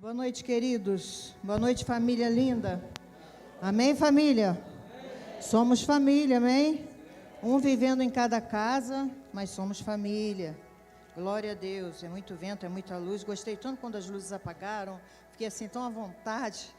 Boa noite, queridos. Boa noite, família linda. Amém, família? Somos família, amém? Um vivendo em cada casa, mas somos família. Glória a Deus. É muito vento, é muita luz. Gostei tanto quando as luzes apagaram. Fiquei assim tão à vontade.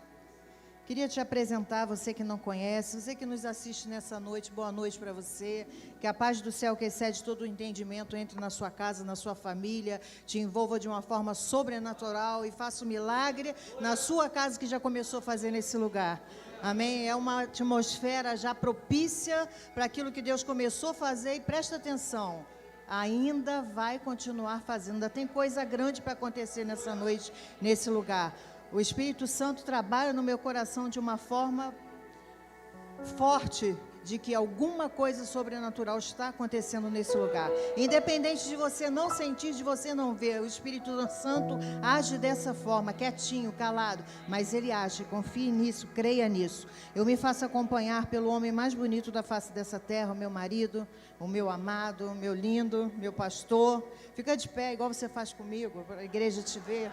Queria te apresentar, você que não conhece, você que nos assiste nessa noite, boa noite para você, que a paz do céu que excede todo o entendimento entre na sua casa, na sua família, te envolva de uma forma sobrenatural e faça um milagre na sua casa que já começou a fazer nesse lugar. Amém? É uma atmosfera já propícia para aquilo que Deus começou a fazer e presta atenção. Ainda vai continuar fazendo, ainda tem coisa grande para acontecer nessa noite, nesse lugar. O Espírito Santo trabalha no meu coração de uma forma forte, de que alguma coisa sobrenatural está acontecendo nesse lugar. Independente de você não sentir, de você não ver, o Espírito Santo age dessa forma, quietinho, calado, mas ele age, confie nisso, creia nisso. Eu me faço acompanhar pelo homem mais bonito da face dessa terra, o meu marido, o meu amado, o meu lindo, meu pastor. Fica de pé, igual você faz comigo, para a igreja te ver.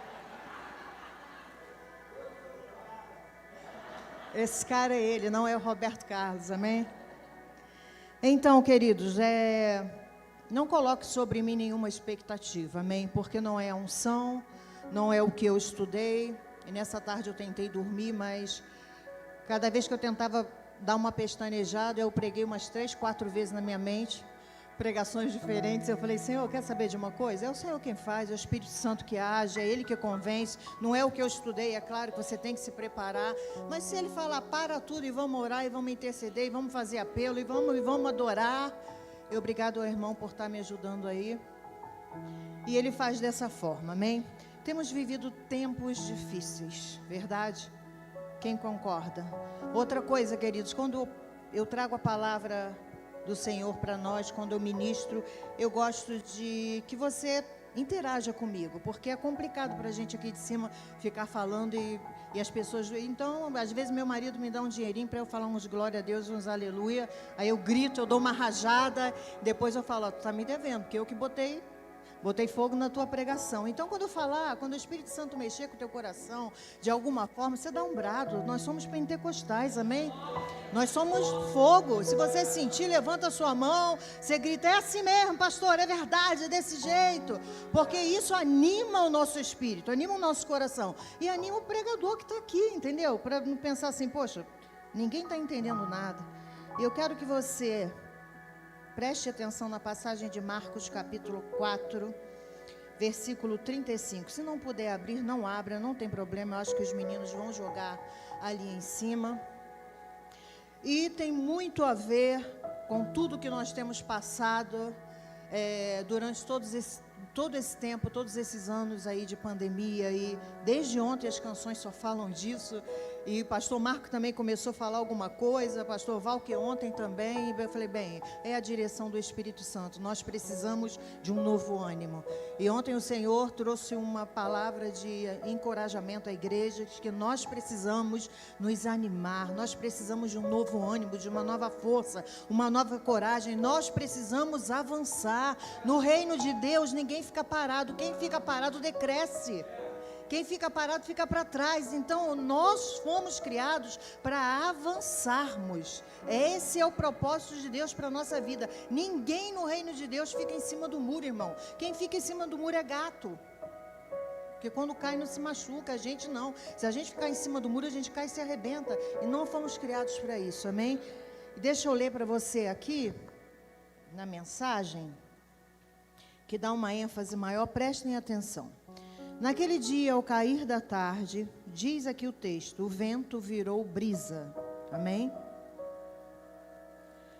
Esse cara é ele, não é o Roberto Carlos, amém? Então, queridos, não coloque sobre mim nenhuma expectativa, amém? Porque não é a unção, não é o que eu estudei. E nessa tarde eu tentei dormir, mas cada vez que eu tentava dar uma pestanejada, eu preguei umas 3, 4 vezes na minha mente, pregações diferentes. Eu falei, Senhor, quer saber de uma coisa? É o Senhor quem faz, é o Espírito Santo que age, é Ele que convence, não é o que eu estudei. É claro que você tem que se preparar, mas se Ele falar, para tudo e vamos orar, e vamos interceder, e vamos fazer apelo, e vamos adorar. Obrigado ao irmão por estar me ajudando aí. E Ele faz dessa forma, amém? Temos vivido tempos difíceis, verdade? Quem concorda? Outra coisa, queridos, quando eu trago a palavra do Senhor para nós, quando eu ministro, eu gosto de que você interaja comigo, porque é complicado para a gente aqui de cima ficar falando e as pessoas... Então, às vezes meu marido me dá um dinheirinho para eu falar uns glória a Deus, uns aleluia, aí eu grito, eu dou uma rajada, depois eu falo, tu está me devendo, porque eu que botei fogo na tua pregação. Então, quando eu falar, quando o Espírito Santo mexer com o teu coração, de alguma forma, você dá um brado. Nós somos pentecostais, amém? Nós somos fogo. Se você sentir, levanta a sua mão, você grita, é assim mesmo, pastor, é verdade, é desse jeito. Porque isso anima o nosso espírito, anima o nosso coração. E anima o pregador que está aqui, entendeu? Para não pensar assim, poxa, ninguém está entendendo nada. E eu quero que você... preste atenção na passagem de Marcos capítulo 4, versículo 35. Se não puder abrir, não abra, não tem problema. Eu acho que os meninos vão jogar ali em cima. E tem muito a ver com tudo que nós temos passado durante todo esse tempo, todos esses anos aí de pandemia. E desde ontem as canções só falam disso. E o pastor Marco também começou a falar alguma coisa, pastor Val, que ontem também. E eu falei, bem, é a direção do Espírito Santo. Nós precisamos de um novo ânimo. E ontem o Senhor trouxe uma palavra de encorajamento à igreja, que nós precisamos nos animar, nós precisamos de um novo ânimo, de uma nova força, uma nova coragem. Nós precisamos avançar. No reino de Deus, ninguém fica parado. Quem fica parado decresce. Quem fica parado fica para trás. Então, nós fomos criados para avançarmos. Esse é o propósito de Deus para a nossa vida. Ninguém no reino de Deus fica em cima do muro, irmão. Quem fica em cima do muro é gato. Porque quando cai não se machuca, a gente não. Se a gente ficar em cima do muro, a gente cai e se arrebenta. E não fomos criados para isso, amém? E deixa eu ler para você aqui, na mensagem, que dá uma ênfase maior, prestem atenção. Naquele dia, ao cair da tarde, diz aqui o texto, o vento virou brisa. Amém?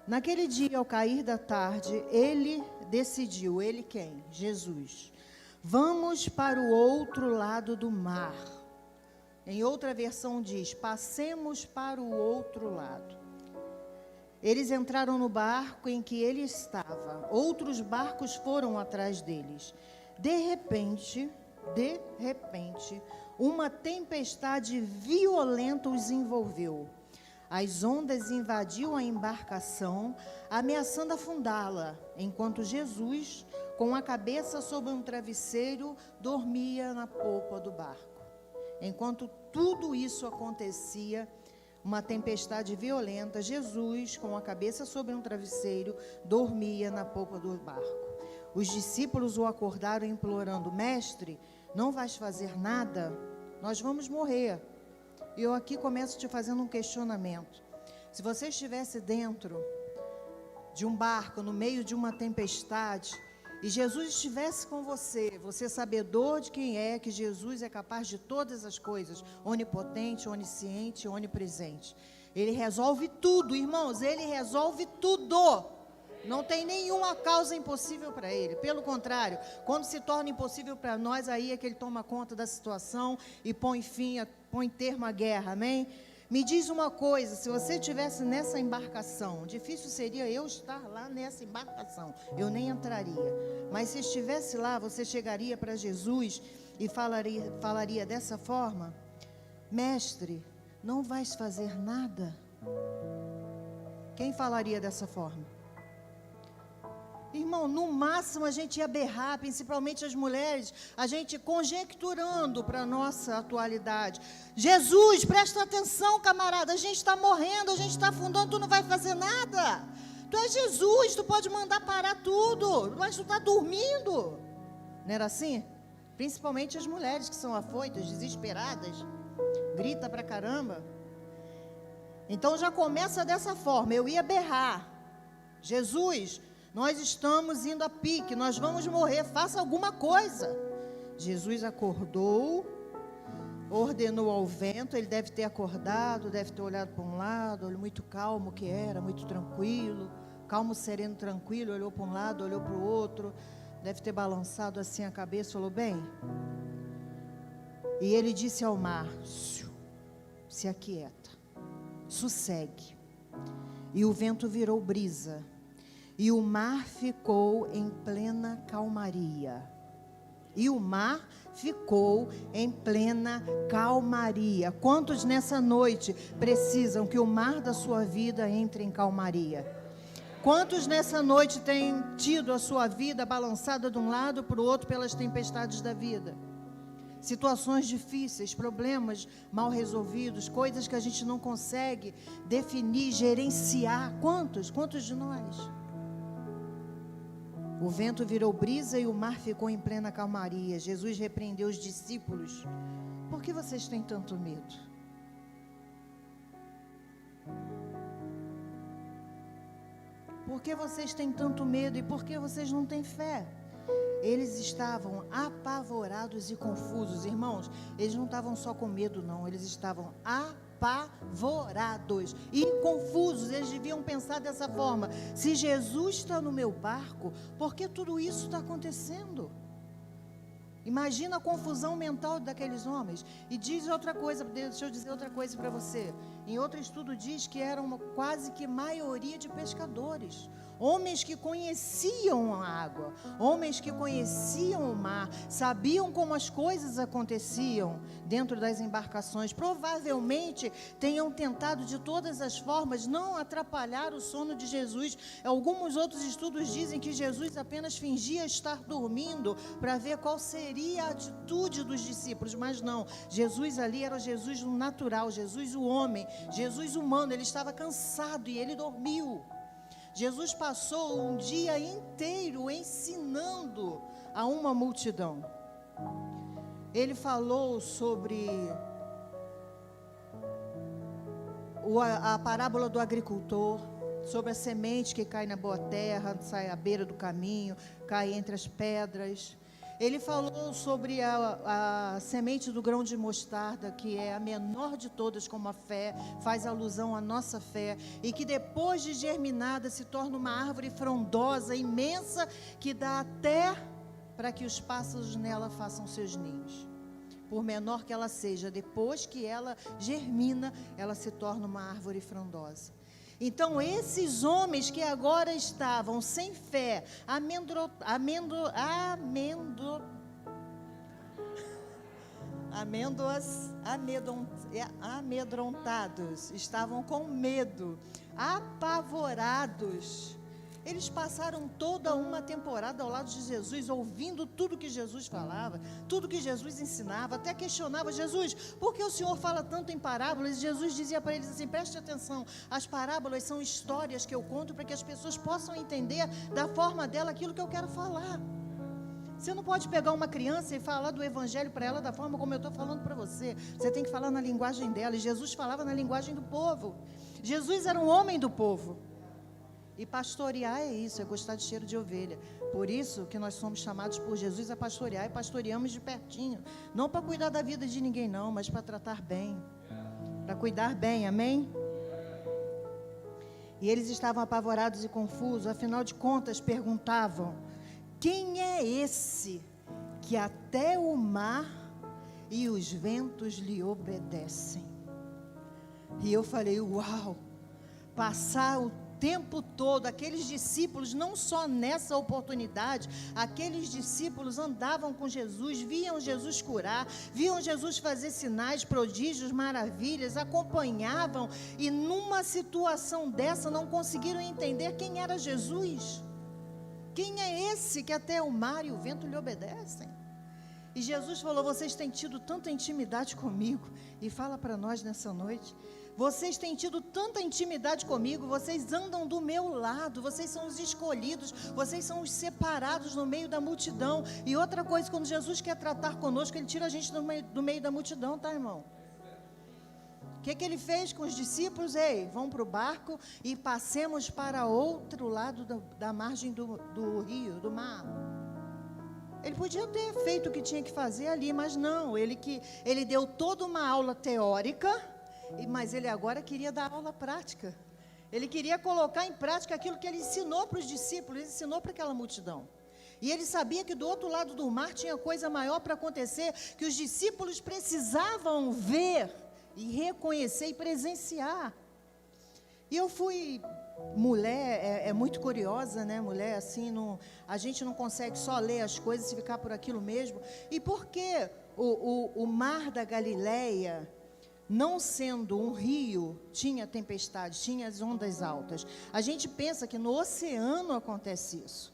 Naquele dia, ao cair da tarde, ele decidiu, ele quem? Jesus. Vamos para o outro lado do mar. Em outra versão diz, passemos para o outro lado. Eles entraram no barco em que ele estava. Outros barcos foram atrás deles. De repente, uma tempestade violenta os envolveu. As ondas invadiam a embarcação, ameaçando afundá-la, enquanto Jesus, com a cabeça sobre um travesseiro, dormia na polpa do barco. Enquanto tudo isso acontecia, uma tempestade violenta, Jesus, com a cabeça sobre um travesseiro, dormia na polpa do barco. Os discípulos o acordaram implorando: Mestre, não vais fazer nada? Nós vamos morrer. E eu aqui começo te fazendo um questionamento. Se você estivesse dentro de um barco, no meio de uma tempestade, e Jesus estivesse com você, você sabedor de quem é, que Jesus é capaz de todas as coisas, onipotente, onisciente, onipresente. Ele resolve tudo, irmãos, ele resolve tudo. Não tem nenhuma causa impossível para ele. Pelo contrário, quando se torna impossível para nós, aí é que ele toma conta da situação e põe termo à guerra, amém? Me diz uma coisa, se você estivesse nessa embarcação, difícil seria eu estar lá nessa embarcação, eu nem entraria. Mas se estivesse lá, você chegaria para Jesus e falaria dessa forma: Mestre, não vais fazer nada? Quem falaria dessa forma? Irmão, no máximo a gente ia berrar, principalmente as mulheres, a gente conjecturando para a nossa atualidade. Jesus, presta atenção, camarada, a gente está morrendo, a gente está afundando, tu não vai fazer nada. Tu é Jesus, tu pode mandar parar tudo, mas tu está dormindo. Não era assim? Principalmente as mulheres que são afoitas, desesperadas, grita pra caramba. Então já começa dessa forma, eu ia berrar: Jesus, nós estamos indo a pique, nós vamos morrer, faça alguma coisa. Jesus acordou, ordenou ao vento, ele deve ter acordado, deve ter olhado para um lado, olhou muito calmo que era, muito tranquilo, calmo, sereno, tranquilo, olhou para um lado, olhou para o outro, deve ter balançado assim a cabeça, falou: bem. E ele disse ao mar: se aquieta, sossegue. E o vento virou brisa, e o mar ficou em plena calmaria. E o mar ficou em plena calmaria. Quantos nessa noite precisam que o mar da sua vida entre em calmaria? Quantos nessa noite têm tido a sua vida balançada de um lado para o outro pelas tempestades da vida? Situações difíceis, problemas mal resolvidos, coisas que a gente não consegue definir, gerenciar. Quantos de nós? O vento virou brisa e o mar ficou em plena calmaria. Jesus repreendeu os discípulos: por que vocês têm tanto medo? Por que vocês têm tanto medo e por que vocês não têm fé? Eles estavam apavorados e confusos, irmãos. Eles não estavam só com medo, não. Eles estavam apavorados e confusos. Eles deviam pensar dessa forma: se Jesus está no meu barco, por que tudo isso está acontecendo? Imagina a confusão mental daqueles homens. E diz outra coisa, deixa eu dizer outra coisa para você. Em outro estudo diz que era quase que maioria de pescadores. Homens que conheciam a água, homens que conheciam o mar, sabiam como as coisas aconteciam dentro das embarcações. Provavelmente tenham tentado de todas as formas não atrapalhar o sono de Jesus. Alguns outros estudos dizem que Jesus apenas fingia estar dormindo para ver qual seria a atitude dos discípulos, mas não. Jesus ali era Jesus natural, Jesus o homem, Jesus humano. Ele estava cansado e ele dormiu. Jesus passou um dia inteiro ensinando a uma multidão. Ele falou sobre a parábola do agricultor, sobre a semente que cai na boa terra, sai à beira do caminho, cai entre as pedras. Ele falou sobre a semente do grão de mostarda, que é a menor de todas, como a fé, faz alusão à nossa fé, e que depois de germinada se torna uma árvore frondosa, imensa, que dá até para que os pássaros nela façam seus ninhos. Por menor que ela seja, depois que ela germina, ela se torna uma árvore frondosa. Então, esses homens que agora estavam sem fé, amedrontados, estavam com medo, apavorados. Eles passaram toda uma temporada ao lado de Jesus, ouvindo tudo que Jesus falava, tudo que Jesus ensinava, até questionava Jesus, por que o Senhor fala tanto em parábolas? E Jesus dizia para eles assim, preste atenção, as parábolas são histórias que eu conto para que as pessoas possam entender da forma dela aquilo que eu quero falar. Você não pode pegar uma criança e falar do evangelho para ela da forma como eu estou falando para você. Você tem que falar na linguagem dela, e Jesus falava na linguagem do povo. Jesus era um homem do povo. E pastorear é isso, é gostar de cheiro de ovelha. Por isso que nós somos chamados por Jesus a pastorear, e pastoreamos de pertinho. Não para cuidar da vida de ninguém não, mas para tratar bem. Para cuidar bem, amém? E eles estavam apavorados e confusos, afinal de contas perguntavam, quem é esse que até o mar e os ventos lhe obedecem? E eu falei, uau, passar o tempo todo, aqueles discípulos, não só nessa oportunidade, aqueles discípulos andavam com Jesus, viam Jesus curar, viam Jesus fazer sinais, prodígios, maravilhas, acompanhavam, e numa situação dessa não conseguiram entender quem era Jesus. Quem é esse que até o mar e o vento lhe obedecem? E Jesus falou, vocês têm tido tanta intimidade comigo, e fala para nós nessa noite, vocês têm tido tanta intimidade comigo, vocês andam do meu lado, vocês são os escolhidos, vocês são os separados no meio da multidão. E outra coisa, quando Jesus quer tratar conosco, Ele tira a gente do meio da multidão, tá, irmão? O que Ele fez com os discípulos? Ei, vão para o barco e passemos para outro lado da margem do rio, do mar. Ele podia ter feito o que tinha que fazer ali, mas não, ele deu toda uma aula teórica, mas ele agora queria dar aula prática. Ele queria colocar em prática aquilo que ele ensinou para os discípulos, ele ensinou para aquela multidão. E ele sabia que do outro lado do mar tinha coisa maior para acontecer, que os discípulos precisavam ver e reconhecer e presenciar. E eu fui, mulher é muito curiosa, né? Mulher, assim, a gente não consegue só ler as coisas e ficar por aquilo mesmo. E por que o mar da Galileia, não sendo um rio, tinha tempestade, tinha as ondas altas? A gente pensa que no oceano acontece isso.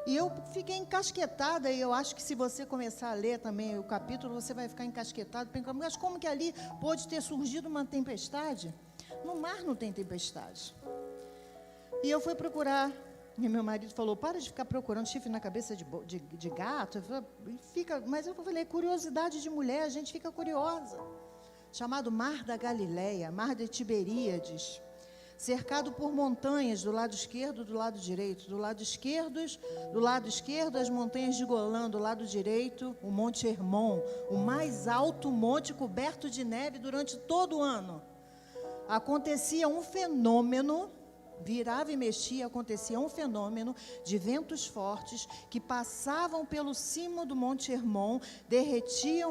E eu fiquei encasquetada, e eu acho que se você começar a ler também o capítulo, você vai ficar encasquetado, pensando, mas como que ali pôde ter surgido uma tempestade? No mar não tem tempestade. E eu fui procurar, e meu marido falou, para de ficar procurando chifre na cabeça de gato. Mas eu falei, curiosidade de mulher, a gente fica curiosa. Chamado Mar da Galileia, Mar de Tiberíades, cercado por montanhas do lado esquerdo e do lado direito. Do lado esquerdo as montanhas de Golã, do lado direito o Monte Hermon, o mais alto monte coberto de neve durante todo o ano. Acontecia um fenômeno, virava e mexia, acontecia um fenômeno de ventos fortes que passavam pelo cimo do Monte Hermon, derretia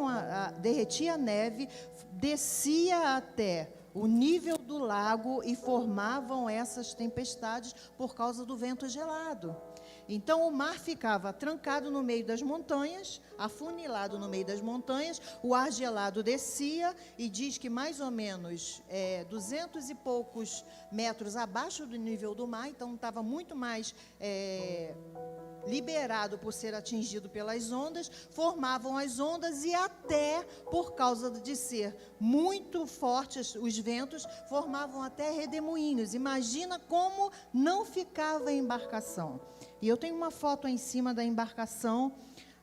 a neve, descia até o nível do lago e formavam essas tempestades por causa do vento gelado. Então o mar ficava trancado no meio das montanhas, afunilado no meio das montanhas, o ar gelado descia, e diz que mais ou menos 200 e poucos metros abaixo do nível do mar, então estava muito mais liberado por ser atingido pelas ondas, formavam as ondas, e até por causa de ser muito fortes os ventos, formavam até redemoinhos. Imagina como não ficava a embarcação. E eu tenho uma foto aí em cima da embarcação,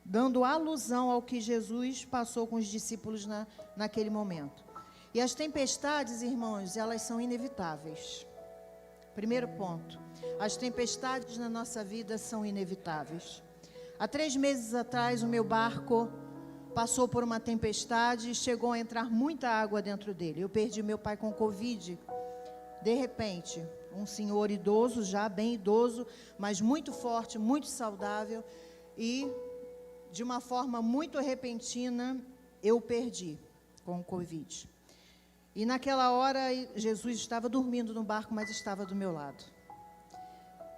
dando alusão ao que Jesus passou com os discípulos naquele momento. E as tempestades, irmãos, elas são inevitáveis. Primeiro ponto, as tempestades na nossa vida são inevitáveis. Há 3 meses atrás, o meu barco passou por uma tempestade e chegou a entrar muita água dentro dele. Eu perdi meu pai com Covid. De repente, um senhor idoso, já bem idoso, mas muito forte, muito saudável, e de uma forma muito repentina, eu perdi com o Covid. E naquela hora, Jesus estava dormindo no barco, mas estava do meu lado.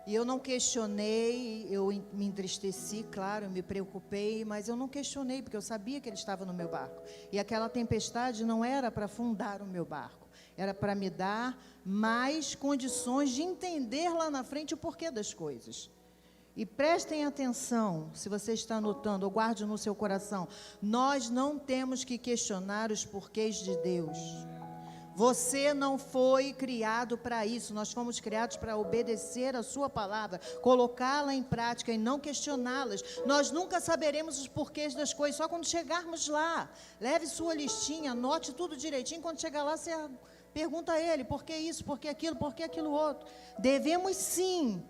E eu não questionei, eu me entristeci, claro, eu me preocupei, mas eu não questionei, porque eu sabia que ele estava no meu barco. E aquela tempestade não era para afundar o meu barco, Era para me dar mais condições de entender lá na frente o porquê das coisas. E prestem atenção, se você está anotando, ou guarde no seu coração, nós não temos que questionar os porquês de Deus. Você não foi criado para isso, nós fomos criados para obedecer a sua palavra, colocá-la em prática e não questioná-las. Nós nunca saberemos os porquês das coisas, só quando chegarmos lá. Leve sua listinha, anote tudo direitinho, quando chegar lá você pergunta a Ele, por que isso, por que aquilo outro. Devemos sim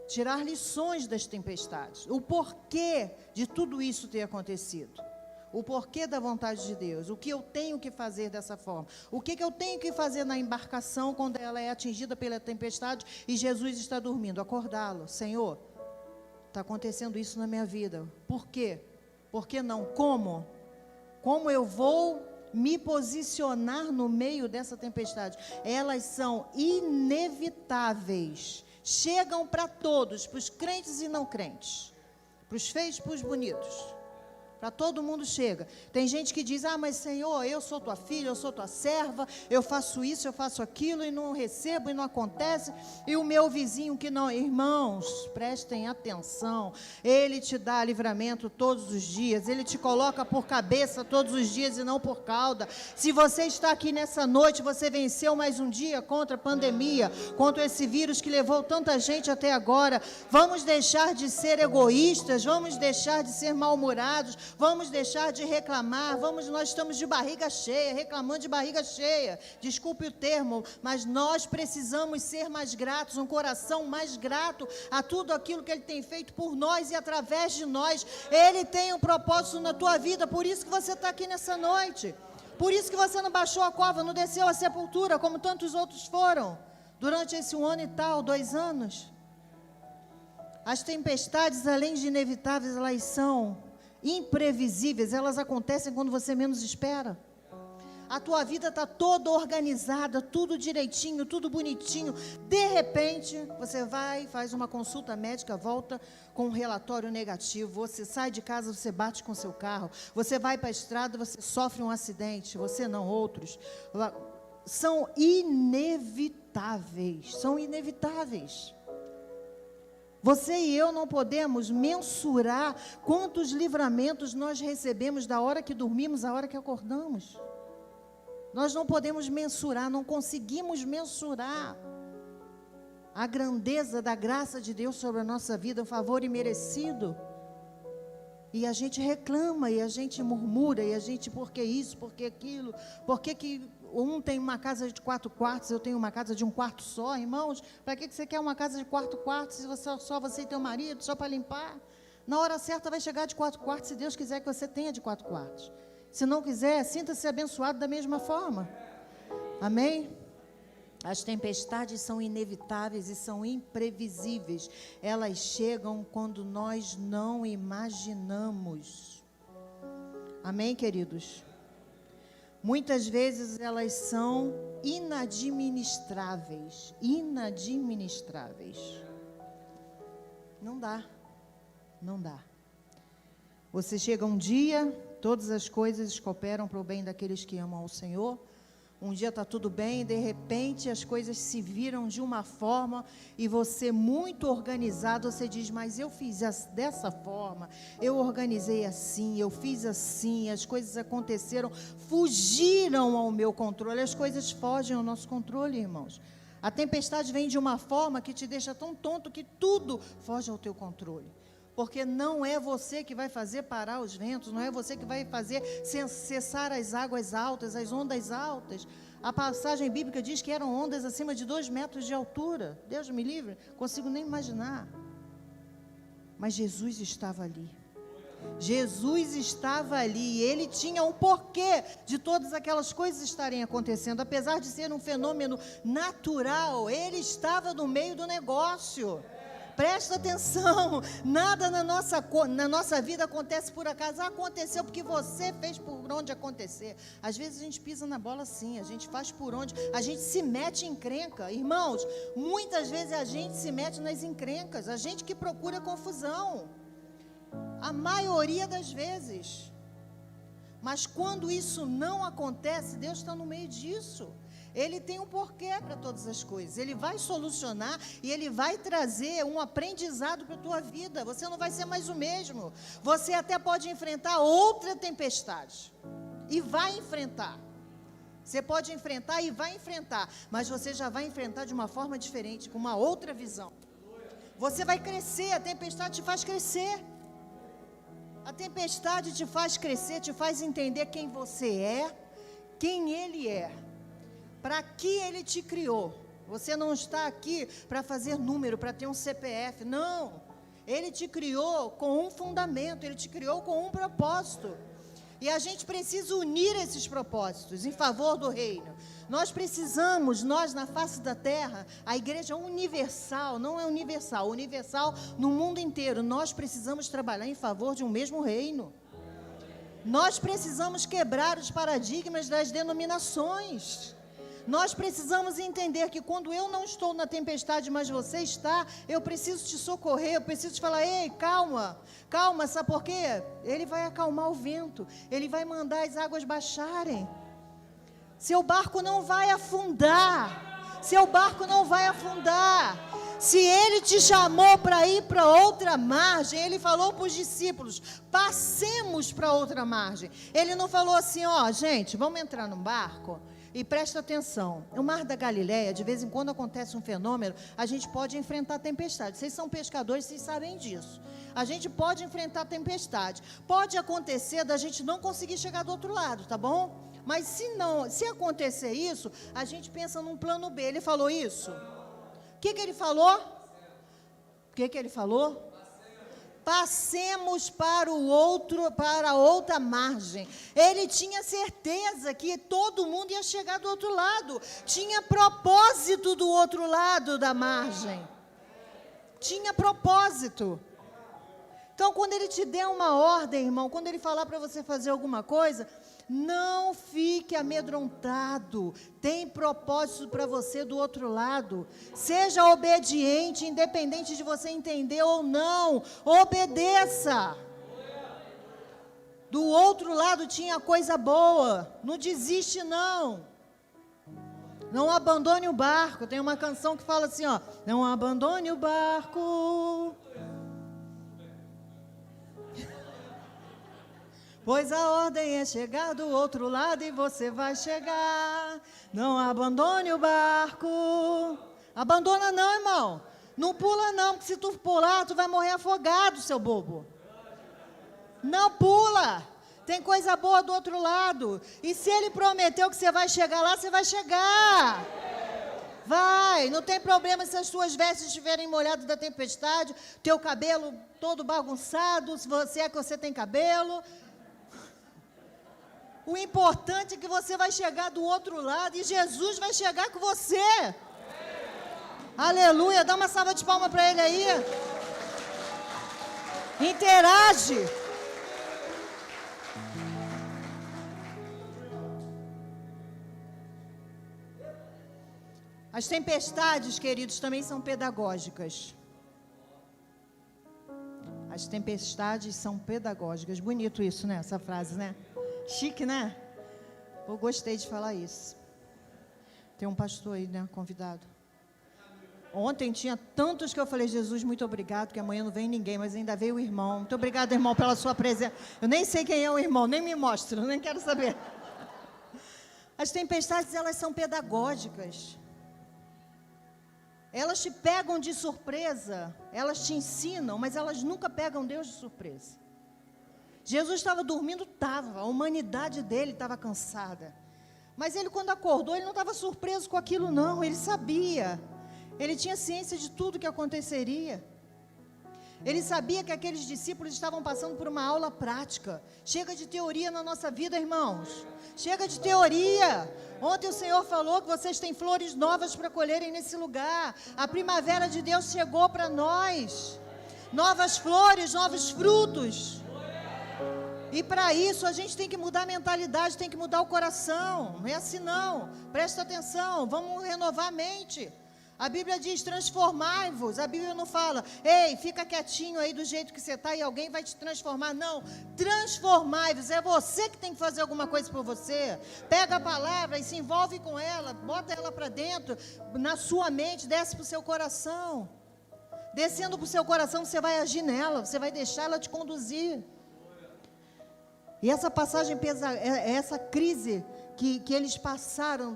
tirar lições das tempestades, o porquê de tudo isso ter acontecido. O porquê da vontade de Deus, o que eu tenho que fazer dessa forma, o que eu tenho que fazer na embarcação quando ela é atingida pela tempestade e Jesus está dormindo, acordá-lo. Senhor, está acontecendo isso na minha vida, por quê? Por que não? Como? Como eu vou me posicionar no meio dessa tempestade? Elas são inevitáveis, chegam para todos, para os crentes e não crentes, para os feios e para os bonitos. Para todo mundo chega. Tem gente que diz, mas Senhor, eu sou tua filha, eu sou tua serva, eu faço isso, eu faço aquilo, e não recebo, e não acontece, e o meu vizinho que não. Irmãos, prestem atenção, Ele te dá livramento todos os dias, Ele te coloca por cabeça todos os dias e não por cauda. Se você está aqui nessa noite, você venceu mais um dia contra a pandemia, contra esse vírus que levou tanta gente até agora. Vamos deixar de ser egoístas, vamos deixar de ser mal-humorados, vamos deixar de reclamar, nós estamos de barriga cheia, reclamando de barriga cheia, desculpe o termo, mas nós precisamos ser mais gratos, um coração mais grato a tudo aquilo que Ele tem feito por nós e através de nós. Ele tem um propósito na tua vida, por isso que você está aqui nessa noite, por isso que você não baixou a cova, não desceu a sepultura, como tantos outros foram, durante esse 1 ano e tal, 2 anos. As tempestades, além de inevitáveis, elas são imprevisíveis, elas acontecem quando você menos espera. A tua vida está toda organizada, tudo direitinho, tudo bonitinho. De repente, você vai, faz uma consulta médica, volta com um relatório negativo. Você sai de casa, você bate com seu carro. Você vai para a estrada, você sofre um acidente. Você não, outros. São inevitáveis, são inevitáveis. Você e eu não podemos mensurar quantos livramentos nós recebemos da hora que dormimos à hora que acordamos. Nós não podemos mensurar, não conseguimos mensurar a grandeza da graça de Deus sobre a nossa vida, um favor imerecido. E a gente reclama, e a gente murmura, e a gente, por que isso, por que aquilo, por que um tem uma casa de 4 quartos, eu tenho uma casa de 1 quarto só, irmãos? Para que você quer uma casa de 4 quartos, se só você e teu marido, só para limpar? Na hora certa vai chegar de 4 quartos, se Deus quiser que você tenha de 4 quartos. Se não quiser, sinta-se abençoado da mesma forma. Amém? As tempestades são inevitáveis e são imprevisíveis. Elas chegam quando nós não imaginamos. Amém, queridos? Muitas vezes elas são inadministráveis. Inadministráveis. Não dá. Não dá. Você chega um dia, todas as coisas cooperam para o bem daqueles que amam ao Senhor. Um dia está tudo bem, de repente as coisas se viram de uma forma e você muito organizado, você diz, mas eu fiz dessa forma, eu organizei assim, eu fiz assim, as coisas aconteceram, fugiram ao meu controle. As coisas fogem ao nosso controle, irmãos. A tempestade vem de uma forma que te deixa tão tonto que tudo foge ao teu controle. Porque não é você que vai fazer parar os ventos, não é você que vai fazer cessar as águas altas, as ondas altas. A passagem bíblica diz que eram ondas acima de 2 metros de altura. Deus me livre, consigo nem imaginar. Mas Jesus estava ali. Jesus estava ali, Ele tinha um porquê de todas aquelas coisas estarem acontecendo. Apesar de ser um fenômeno natural, Ele estava no meio do negócio. Presta atenção, nada na nossa vida acontece por acaso. Aconteceu porque você fez por onde acontecer. Às vezes a gente pisa na bola sim, a gente faz por onde, a gente se mete em encrenca. Irmãos, muitas vezes a gente se mete nas encrencas, a gente que procura confusão. A maioria das vezes. Mas quando isso não acontece, Deus está no meio disso. Ele tem um porquê para todas as coisas. Ele vai solucionar e Ele vai trazer um aprendizado para a tua vida. Você não vai ser mais o mesmo. Você até pode enfrentar outra tempestade. E vai enfrentar. Você pode enfrentar e vai enfrentar. Mas você já vai enfrentar de uma forma diferente, com uma outra visão. Você vai crescer, a tempestade te faz crescer. A tempestade te faz crescer, te faz entender quem você é, quem Ele é. Para que Ele te criou. Você não está aqui para fazer número, para ter um CPF. Não. Ele te criou com um fundamento. Ele te criou com um propósito. E a gente precisa unir esses propósitos em favor do reino. Nós precisamos, nós na face da terra, a igreja universal, não é universal no mundo inteiro. Nós precisamos trabalhar em favor de um mesmo reino. Nós precisamos quebrar os paradigmas das denominações. Nós precisamos entender que quando eu não estou na tempestade, mas você está, eu preciso te socorrer, eu preciso te falar, ei, calma, calma, sabe por quê? Ele vai acalmar o vento, Ele vai mandar as águas baixarem. Seu barco não vai afundar, seu barco não vai afundar. Se Ele te chamou para ir para outra margem, Ele falou para os discípulos, passemos para outra margem. Ele não falou assim, ó, gente, vamos entrar num barco? E presta atenção, o Mar da Galileia, de vez em quando acontece um fenômeno, a gente pode enfrentar tempestade. Vocês são pescadores, vocês sabem disso. A gente pode enfrentar tempestade. Pode acontecer da gente não conseguir chegar do outro lado, tá bom? Mas se acontecer isso, a gente pensa num plano B. Ele falou isso? O que ele falou? O que ele falou? Passemos para a outra margem. Ele tinha certeza que todo mundo ia chegar do outro lado. Tinha propósito do outro lado da margem. Tinha propósito. Então, quando Ele te der uma ordem, irmão, quando Ele falar para você fazer alguma coisa, não fique amedrontado. Tem propósito para você do outro lado. Seja obediente, independente de você entender ou não. Obedeça. Do outro lado tinha coisa boa. Não desiste, não. Não abandone o barco. Tem uma canção que fala assim, ó. Não abandone o barco. Pois a ordem é chegar do outro lado e você vai chegar. Não abandone o barco. Abandona não, irmão. Não pula não, porque se tu pular, tu vai morrer afogado, seu bobo. Não pula. Tem coisa boa do outro lado. E se Ele prometeu que você vai chegar lá, você vai chegar. Vai, não tem problema se as suas vestes estiverem molhadas da tempestade, teu cabelo todo bagunçado, se você tem cabelo. O importante é que você vai chegar do outro lado e Jesus vai chegar com você. Aleluia, dá uma salva de palmas para Ele aí. Interage. As tempestades, queridos, também são pedagógicas. As tempestades são pedagógicas. Bonito isso, né? Essa frase, né? Chique, né? Eu gostei de falar isso. Tem um pastor aí, né? Convidado. Ontem tinha tantos que eu falei, Jesus, muito obrigado, que amanhã não vem ninguém, mas ainda veio o irmão. Muito obrigado, irmão, pela sua presença. Eu nem sei quem é o irmão, nem me mostra, nem quero saber. As tempestades, elas são pedagógicas. Elas te pegam de surpresa, elas te ensinam, mas elas nunca pegam Deus de surpresa. Jesus estava dormindo, a humanidade dele estava cansada. Mas ele, quando acordou, ele não estava surpreso com aquilo, não. Ele sabia. Ele tinha ciência de tudo que aconteceria. Ele sabia que aqueles discípulos estavam passando por uma aula prática. Chega de teoria na nossa vida, irmãos. Chega de teoria. Ontem o Senhor falou que vocês têm flores novas para colherem nesse lugar. A primavera de Deus chegou para nós. Novas flores, novos frutos. E para isso a gente tem que mudar a mentalidade, tem que mudar o coração. Não é assim não. Presta atenção, vamos renovar a mente. A Bíblia diz, transformai-vos. A Bíblia não fala, ei, fica quietinho aí do jeito que você está e alguém vai te transformar. Não, transformai-vos. É você que tem que fazer alguma coisa por você. Pega a palavra e se envolve com ela, bota ela para dentro, na sua mente, desce para o seu coração. Descendo para o seu coração, você vai agir nela, você vai deixar ela te conduzir. E essa passagem, essa crise que eles passaram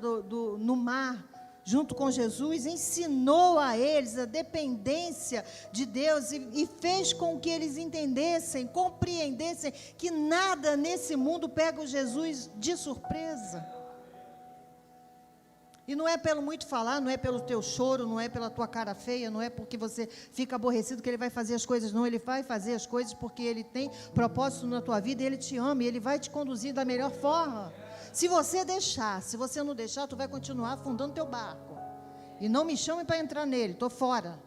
no mar, junto com Jesus, ensinou a eles a dependência de Deus e fez com que eles entendessem, compreendessem que nada nesse mundo pega o Jesus de surpresa. E não é pelo muito falar, não é pelo teu choro, não é pela tua cara feia, não é porque você fica aborrecido que ele vai fazer as coisas, não, ele vai fazer as coisas porque ele tem propósito na tua vida, ele te ama e ele vai te conduzir da melhor forma. Se você deixar, se você não deixar, tu vai continuar afundando teu barco. E não me chame para entrar nele, estou fora.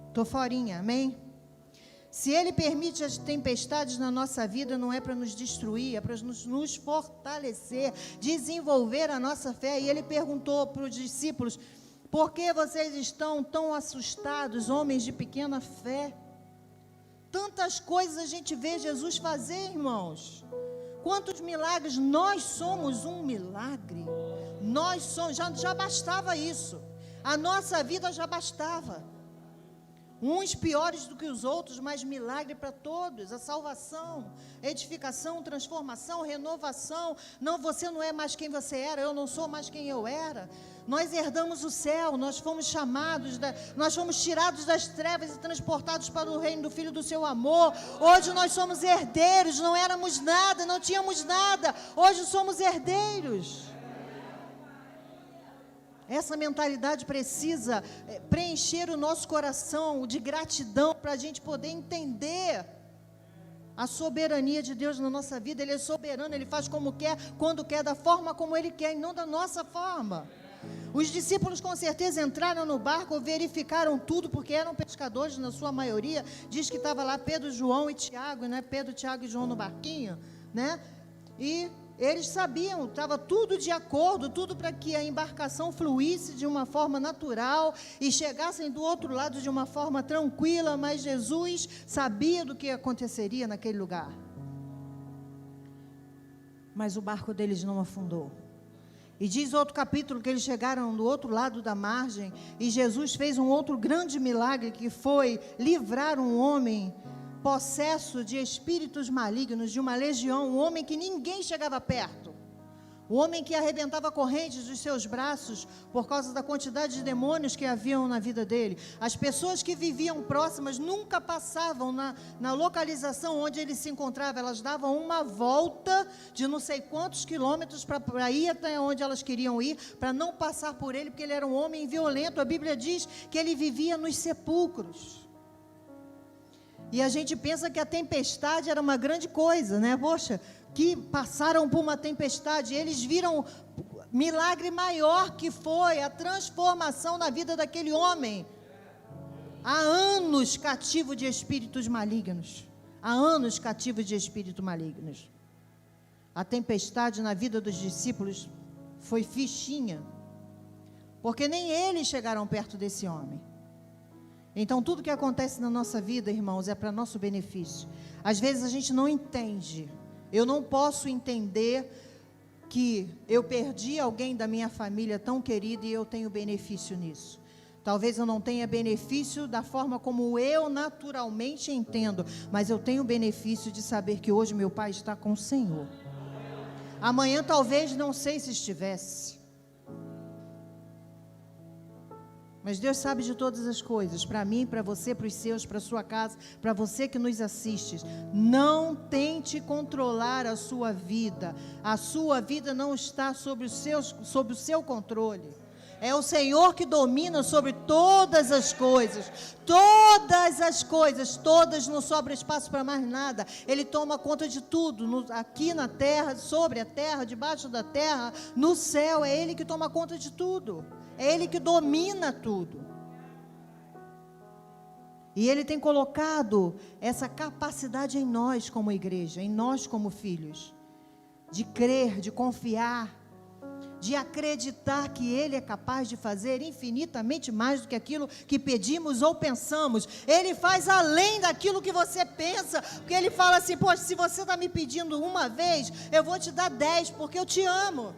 Estou forinha, amém? Se ele permite as tempestades na nossa vida, não é para nos destruir, é para nos fortalecer, desenvolver a nossa fé. E ele perguntou para os discípulos, por que vocês estão tão assustados, homens de pequena fé? Tantas coisas a gente vê Jesus fazer, irmãos. Quantos milagres, nós somos um milagre, nós somos, já bastava isso, a nossa vida já bastava, uns piores do que os outros, mas milagre para todos, a salvação, edificação, transformação, renovação. Não, você não é mais quem você era, eu não sou mais quem eu era. Nós herdamos o céu, nós fomos chamados, nós fomos tirados das trevas e transportados para o reino do Filho do seu amor. Hoje nós somos herdeiros, não éramos nada, não tínhamos nada, hoje somos herdeiros. Essa mentalidade precisa preencher o nosso coração de gratidão para a gente poder entender a soberania de Deus na nossa vida. Ele é soberano, Ele faz como quer, quando quer, da forma como Ele quer e não da nossa forma. Os discípulos com certeza entraram no barco, verificaram tudo, porque eram pescadores na sua maioria. Diz que estava lá Pedro, João e Tiago, né? Pedro, Tiago e João no barquinho, né? E eles sabiam, estava tudo de acordo, tudo para que a embarcação fluísse de uma forma natural e chegassem do outro lado de uma forma tranquila, mas Jesus sabia do que aconteceria naquele lugar. Mas o barco deles não afundou. E diz outro capítulo que eles chegaram do outro lado da margem e Jesus fez um outro grande milagre, que foi livrar um homem possesso de espíritos malignos, de uma legião, um homem que ninguém chegava perto, o homem que arrebentava correntes dos seus braços por causa da quantidade de demônios que haviam na vida dele. As pessoas que viviam próximas nunca passavam na localização onde ele se encontrava, elas davam uma volta de não sei quantos quilômetros para ir até onde elas queriam ir, para não passar por ele, porque ele era um homem violento. A Bíblia diz que ele vivia nos sepulcros. E a gente pensa que a tempestade era uma grande coisa, né? Poxa, que passaram por uma tempestade, eles viram milagre maior, que foi a transformação na vida daquele homem. Há anos cativo de espíritos malignos. Há anos cativo de espíritos malignos. A tempestade na vida dos discípulos foi fichinha, porque nem eles chegaram perto desse homem. Então, tudo que acontece na nossa vida, irmãos, é para nosso benefício. Às vezes a gente não entende. Eu não posso entender que eu perdi alguém da minha família tão querido e eu tenho benefício nisso. Talvez eu não tenha benefício da forma como eu naturalmente entendo, mas eu tenho benefício de saber que hoje meu pai está com o Senhor. Amanhã talvez não sei se estivesse. Mas Deus sabe de todas as coisas, para mim, para você, para os seus, para a sua casa, para você que nos assiste. Não tente controlar a sua vida não está sob o seu controle. É o Senhor que domina sobre todas as coisas, todas, não sobra espaço para mais nada. Ele toma conta de tudo, aqui na terra, sobre a terra, debaixo da terra, no céu, é Ele que toma conta de tudo. É Ele que domina tudo. E Ele tem colocado essa capacidade em nós como igreja, em nós como filhos, de crer, de confiar, de acreditar que Ele é capaz de fazer infinitamente mais do que aquilo que pedimos ou pensamos. Ele faz além daquilo que você pensa, porque Ele fala assim: poxa, se você está me pedindo uma vez, eu vou te dar 10, porque eu te amo.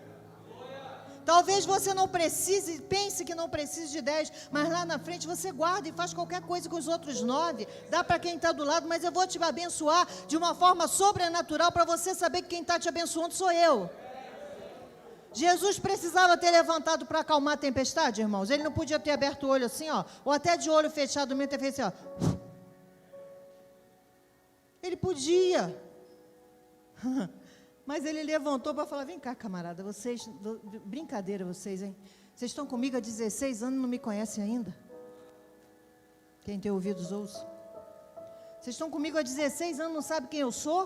Talvez você não precise, pense que não precise de 10, mas lá na frente você guarda e faz qualquer coisa com os outros 9, dá para quem está do lado, mas eu vou te abençoar de uma forma sobrenatural, para você saber que quem está te abençoando sou eu. Jesus precisava ter levantado para acalmar a tempestade, irmãos? Ele não podia ter aberto o olho assim, ó, ou até de olho fechado mesmo ter feito assim, ó. Ele podia. Mas ele levantou para falar: vem cá, camarada, vocês, brincadeira vocês, hein? Vocês estão comigo há 16 anos e não me conhecem ainda? Quem tem ouvidos ouça. Vocês estão comigo há 16 anos, não sabem quem eu sou?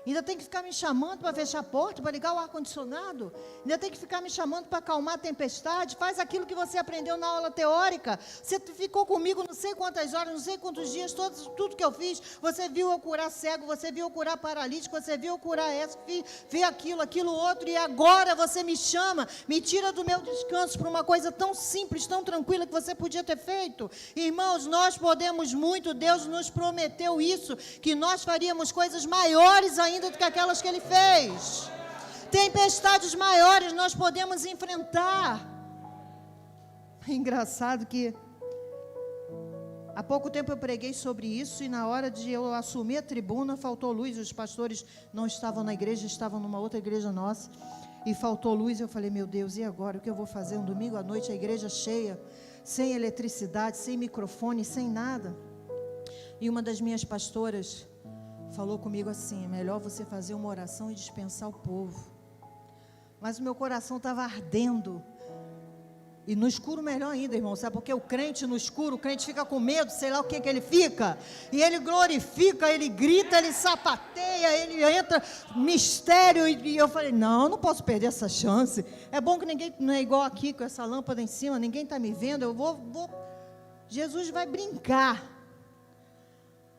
Ainda tem que ficar me chamando para fechar a porta, para ligar o ar-condicionado? Ainda tem que ficar me chamando para acalmar a tempestade? Faz aquilo que você aprendeu na aula teórica. Você ficou comigo não sei quantas horas, não sei quantos dias, tudo que eu fiz. Você viu eu curar cego, você viu eu curar paralítico, você viu eu curar essa, viu aquilo outro, e agora você me chama, me tira do meu descanso para uma coisa tão simples, tão tranquila que você podia ter feito. Irmãos, nós podemos muito, Deus nos prometeu isso, que nós faríamos coisas maiores ainda do que aquelas que Ele fez. Tempestades maiores nós podemos enfrentar. É engraçado que há pouco tempo eu preguei sobre isso, e na hora de eu assumir a tribuna faltou luz. Os pastores não estavam na igreja, estavam numa outra igreja nossa, e faltou luz. Eu falei: meu Deus, e agora? O que eu vou fazer? Um domingo à noite, a igreja cheia, sem eletricidade, sem microfone, sem nada. E uma das minhas pastoras falou comigo assim: é melhor você fazer uma oração e dispensar o povo. Mas o meu coração estava ardendo. E no escuro melhor ainda, irmão, sabe? Porque o crente no escuro, o crente fica com medo, sei lá o que ele fica. E ele glorifica, ele grita, ele sapateia, ele entra mistério. E eu falei: não, eu não posso perder essa chance. É bom que ninguém, não é igual aqui com essa lâmpada em cima, ninguém está me vendo, eu vou, Jesus vai brincar.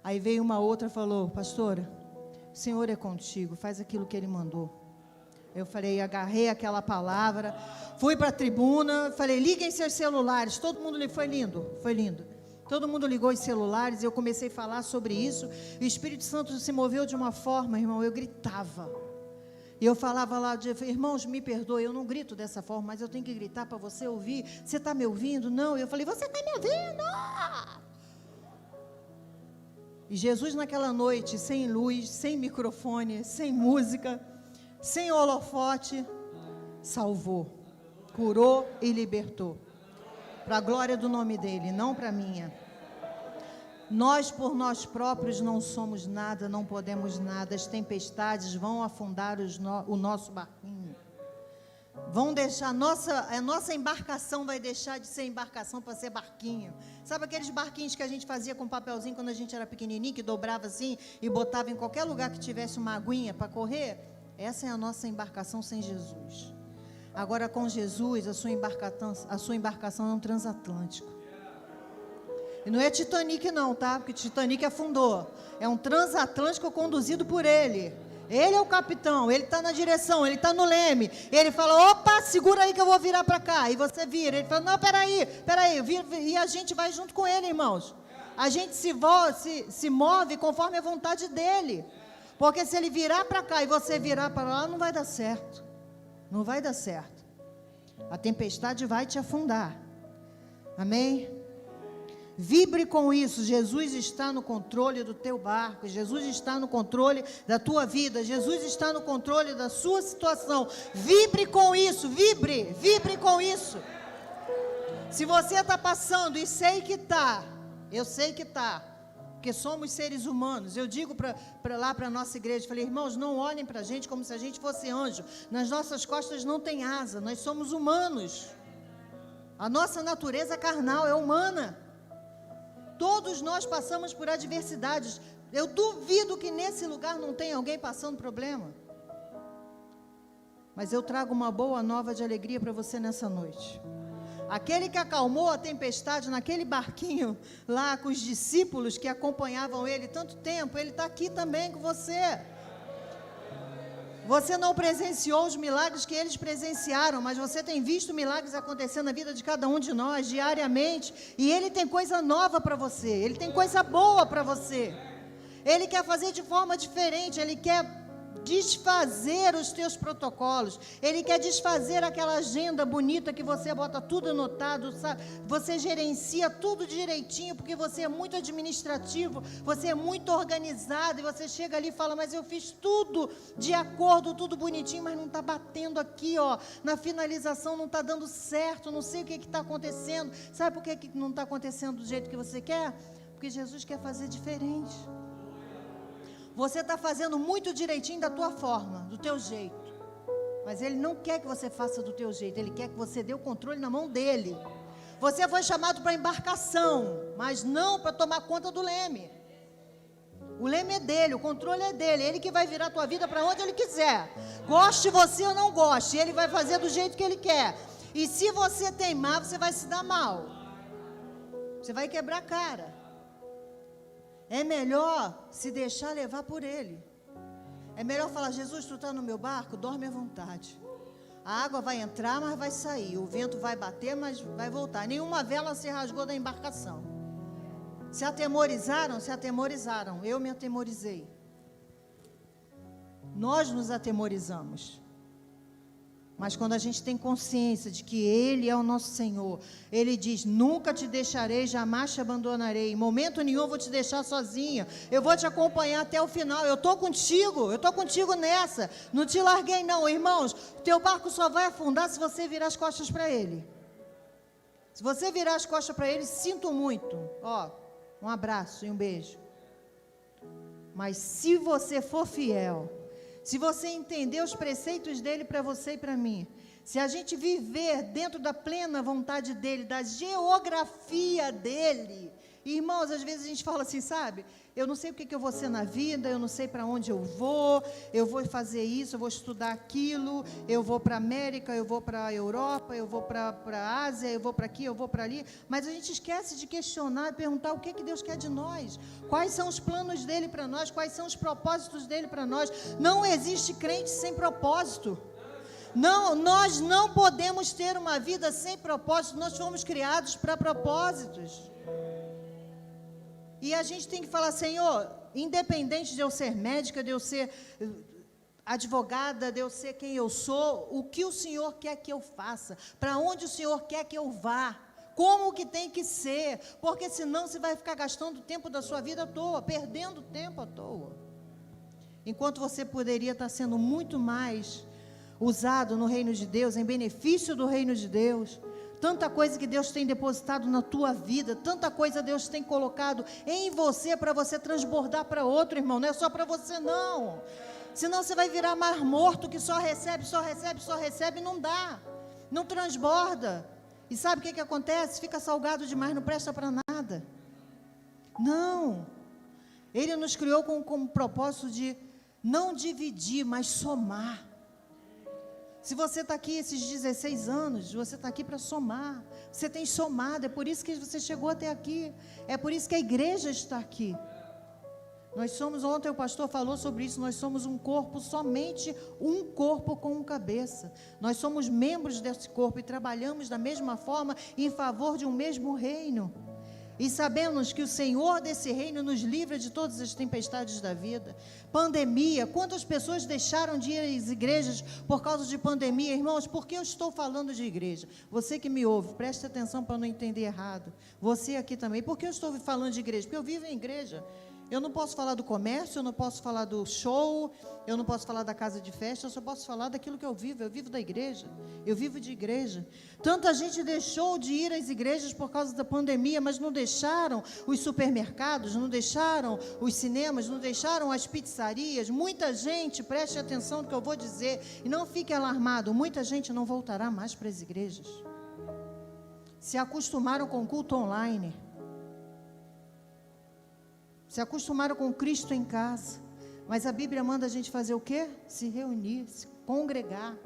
Aí veio uma outra e falou: pastora, o Senhor é contigo, faz aquilo que Ele mandou. Eu falei, agarrei aquela palavra, fui para a tribuna, falei: liguem seus celulares. Todo mundo ligou, foi lindo. Todo mundo ligou os celulares, e eu comecei a falar sobre isso. E o Espírito Santo se moveu de uma forma, irmão, eu gritava. E eu falava lá: irmãos, me perdoe, eu não grito dessa forma, mas eu tenho que gritar para você ouvir. Você está me ouvindo? Não. Eu falei: você está me ouvindo? E Jesus naquela noite, sem luz, sem microfone, sem música, sem holofote, salvou, curou e libertou. Para a glória do nome dEle, não para a minha. Nós por nós próprios não somos nada, não podemos nada. As tempestades vão afundar o nosso barquinho. Vão deixar, a nossa embarcação vai deixar de ser embarcação para ser barquinho. Sabe aqueles barquinhos que a gente fazia com papelzinho quando a gente era pequenininho, que dobrava assim e botava em qualquer lugar que tivesse uma aguinha para correr? Essa é a nossa embarcação sem Jesus. Agora com Jesus, a sua embarcação é um transatlântico. E não é Titanic não, tá? Porque Titanic afundou. É um transatlântico conduzido por Ele. Ele é o capitão, Ele está na direção, Ele está no leme. Ele fala: opa, segura aí que eu vou virar para cá. E você vira. Ele fala: não, peraí. E a gente vai junto com Ele, irmãos. A gente se move conforme a vontade dEle. Porque se Ele virar para cá e você virar para lá, não vai dar certo. Não vai dar certo. A tempestade vai te afundar. Amém? Vibre com isso. Jesus está no controle do teu barco. Jesus está no controle da tua vida. Jesus está no controle da sua situação. Vibre com isso. Vibre com isso. Se você está passando, e sei que está, eu sei que está, porque somos seres humanos. Eu digo para a nossa igreja, falei: irmãos, não olhem para a gente como se a gente fosse anjo. Nas nossas costas não tem asa, nós somos humanos. A nossa natureza carnal é humana. Todos nós passamos por adversidades. Eu duvido que nesse lugar não tenha alguém passando problema. Mas eu trago uma boa nova de alegria para você nessa noite. Aquele que acalmou a tempestade naquele barquinho lá com os discípulos que acompanhavam Ele tanto tempo, Ele está aqui também com você. Você não presenciou os milagres que eles presenciaram, mas você tem visto milagres acontecendo na vida de cada um de nós diariamente. E Ele tem coisa nova para você, Ele tem coisa boa para você. Ele quer fazer de forma diferente, Ele quer desfazer os teus protocolos, Ele quer desfazer aquela agenda bonita que você bota tudo anotado, sabe? Você gerencia tudo direitinho, porque você é muito administrativo, você é muito organizado, e você chega ali e fala, mas eu fiz tudo de acordo, tudo bonitinho, mas não está batendo aqui, ó, na finalização não está dando certo, não sei o que está acontecendo. Sabe por que não está acontecendo do jeito que você quer? Porque Jesus quer fazer diferente. Você está fazendo muito direitinho da tua forma, do teu jeito. Mas Ele não quer que você faça do teu jeito. Ele quer que você dê o controle na mão dEle. Você foi chamado para embarcação, mas não para tomar conta do leme. O leme é dEle, o controle é dEle. Ele que vai virar a tua vida para onde Ele quiser. Goste você ou não goste, Ele vai fazer do jeito que Ele quer. E se você teimar, você vai se dar mal. Você vai quebrar a cara. É melhor se deixar levar por Ele. É melhor falar, Jesus, tu está no meu barco, dorme à vontade. A água vai entrar, mas vai sair. O vento vai bater, mas vai voltar. Nenhuma vela se rasgou da embarcação. Se atemorizaram, se atemorizaram. Eu me atemorizei. Nós nos atemorizamos. Mas quando a gente tem consciência de que Ele é o nosso Senhor, Ele diz, nunca te deixarei, jamais te abandonarei, em momento nenhum vou te deixar sozinha, eu vou te acompanhar até o final, eu estou contigo nessa, não te larguei não, irmãos, teu barco só vai afundar se você virar as costas para Ele. Se você virar as costas para Ele, sinto muito, ó, um abraço e um beijo. Mas se você for fiel, se você entender os preceitos dEle para você e para mim, se a gente viver dentro da plena vontade dEle, da geografia dEle, irmãos, às vezes a gente fala assim, sabe, eu não sei o que eu vou ser na vida, eu não sei para onde eu vou fazer isso, eu vou estudar aquilo, eu vou para a América, eu vou para a Europa, eu vou para a Ásia, eu vou para aqui, eu vou para ali, mas a gente esquece de questionar e perguntar o que Deus quer de nós, quais são os planos dEle para nós, quais são os propósitos dEle para nós. Não existe crente sem propósito. Não, nós não podemos ter uma vida sem propósito, nós fomos criados para propósitos. E a gente tem que falar, Senhor, independente de eu ser médica, de eu ser advogada, de eu ser quem eu sou, o que o Senhor quer que eu faça, para onde o Senhor quer que eu vá, como que tem que ser, porque senão você vai ficar gastando o tempo da sua vida à toa, perdendo tempo à toa, enquanto você poderia estar sendo muito mais usado no reino de Deus, em benefício do reino de Deus. Tanta coisa que Deus tem depositado na tua vida, tanta coisa Deus tem colocado em você para você transbordar para outro, irmão, não é só para você não, senão você vai virar mar morto que só recebe, não dá, não transborda, e sabe o que acontece? Fica salgado demais, não presta para nada. Não, Ele nos criou com o propósito de não dividir, mas somar. Se você está aqui esses 16 anos, você está aqui para somar. Você tem somado, é por isso que você chegou até aqui. É por isso que a igreja está aqui. Nós somos, ontem o pastor falou sobre isso, nós somos um corpo, somente um corpo com um cabeça. Nós somos membros desse corpo e trabalhamos da mesma forma em favor de um mesmo reino. E sabemos que o Senhor desse reino nos livra de todas as tempestades da vida. Pandemia, quantas pessoas deixaram de ir às igrejas por causa de pandemia? Irmãos, por que eu estou falando de igreja? Você que me ouve, preste atenção para não entender errado. Você aqui também, por que eu estou falando de igreja? Porque eu vivo em igreja. Eu não posso falar do comércio, eu não posso falar do show, eu não posso falar da casa de festa, eu só posso falar daquilo que eu vivo da igreja, eu vivo de igreja. Tanta gente deixou de ir às igrejas por causa da pandemia, mas não deixaram os supermercados, não deixaram os cinemas, não deixaram as pizzarias. Muita gente, preste atenção no que eu vou dizer, e não fique alarmado, muita gente não voltará mais para as igrejas. Se acostumaram com o culto online, se acostumaram com Cristo em casa, mas a Bíblia manda a gente fazer o quê? Se reunir, se congregar.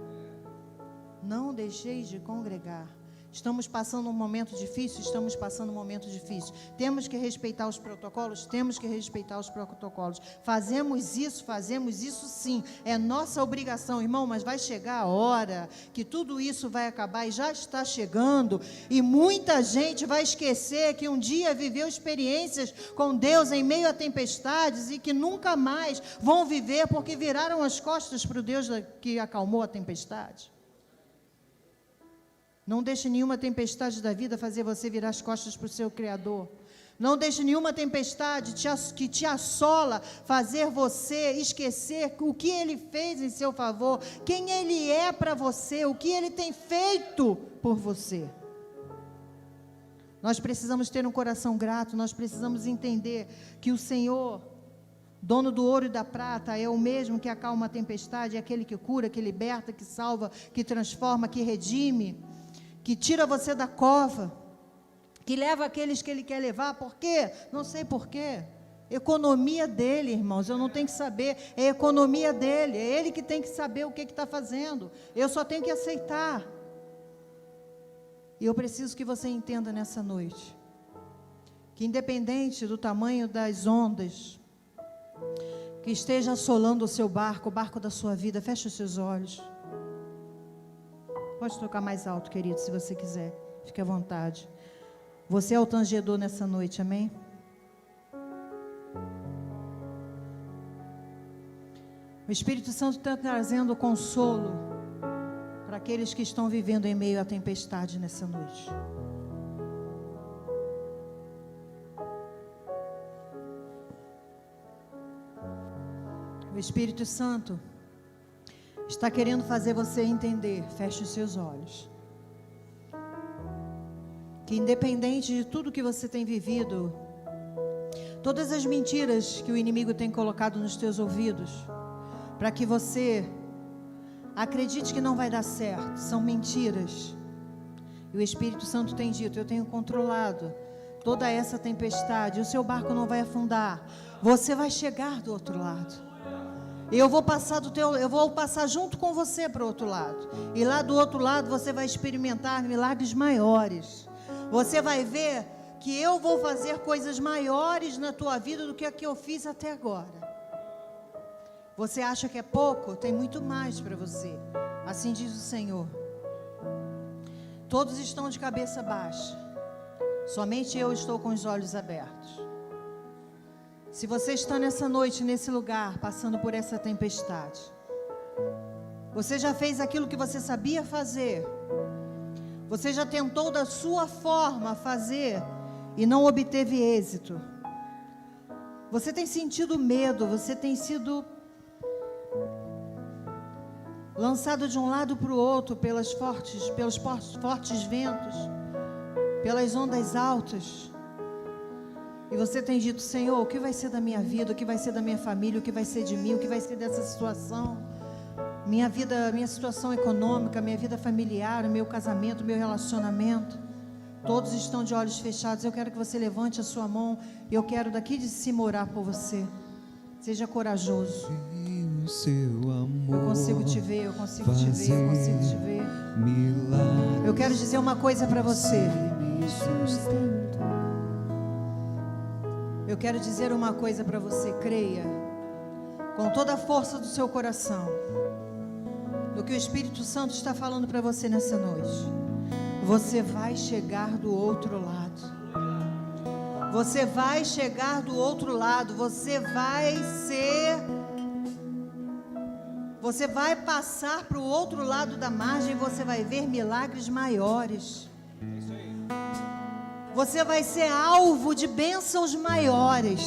Não deixeis de congregar. Estamos passando um momento difícil, estamos passando um momento difícil. Temos que respeitar os protocolos, temos que respeitar os protocolos. Fazemos isso sim, é nossa obrigação, irmão, mas vai chegar a hora que tudo isso vai acabar e já está chegando, e muita gente vai esquecer que um dia viveu experiências com Deus em meio a tempestades e que nunca mais vão viver porque viraram as costas para o Deus que acalmou a tempestade. Não deixe nenhuma tempestade da vida fazer você virar as costas para o seu Criador. Não deixe nenhuma tempestade que te assola fazer você esquecer o que Ele fez em seu favor, quem Ele é para você, o que Ele tem feito por você. Nós precisamos ter um coração grato, nós precisamos entender que o Senhor, dono do ouro e da prata, é o mesmo que acalma a tempestade, é aquele que cura, que liberta, que salva, que transforma, que redime, que tira você da cova, que leva aqueles que Ele quer levar. Por quê? Não sei por quê. Economia dele, irmãos, eu não tenho que saber, é economia dele, é Ele que tem que saber o que está fazendo, eu só tenho que aceitar. E eu preciso que você entenda nessa noite, que independente do tamanho das ondas, que esteja assolando o seu barco, o barco da sua vida, feche os seus olhos. Pode tocar mais alto, querido, se você quiser. Fique à vontade. Você é o tangedor nessa noite, amém? O Espírito Santo está trazendo consolo para aqueles que estão vivendo em meio à tempestade nessa noite. O Espírito Santo está querendo fazer você entender, feche os seus olhos, que independente de tudo que você tem vivido, todas as mentiras que o inimigo tem colocado nos teus ouvidos, para que você acredite que não vai dar certo, são mentiras. E o Espírito Santo tem dito: eu tenho controlado toda essa tempestade, o seu barco não vai afundar, você vai chegar do outro lado. Eu vou passar junto com você para o outro lado. E lá do outro lado você vai experimentar milagres maiores. Você vai ver que eu vou fazer coisas maiores na tua vida do que a que eu fiz até agora. Você acha que é pouco? Tem muito mais para você. Assim diz o Senhor. Todos estão de cabeça baixa. Somente eu estou com os olhos abertos. Se você está nessa noite, nesse lugar, passando por essa tempestade, você já fez aquilo que você sabia fazer, você já tentou da sua forma fazer e não obteve êxito, você tem sentido medo, você tem sido lançado de um lado para o outro pelos fortes ventos, pelas ondas altas. E você tem dito: Senhor, o que vai ser da minha vida, o que vai ser da minha família, o que vai ser de mim, o que vai ser dessa situação, minha vida, minha situação econômica, minha vida familiar, o meu casamento, o meu relacionamento. Todos estão de olhos fechados. Eu quero que você levante a sua mão e eu quero daqui de cima orar por você. Seja corajoso. Eu consigo te ver, eu consigo te ver, eu consigo te ver. Eu quero dizer uma coisa para você. Eu quero dizer uma coisa para você, creia com toda a força do seu coração no que o Espírito Santo está falando para você nessa noite. Você vai chegar do outro lado. Você vai chegar do outro lado. Você vai passar para o outro lado da margem e você vai ver milagres maiores. Você vai ser alvo de bênçãos maiores.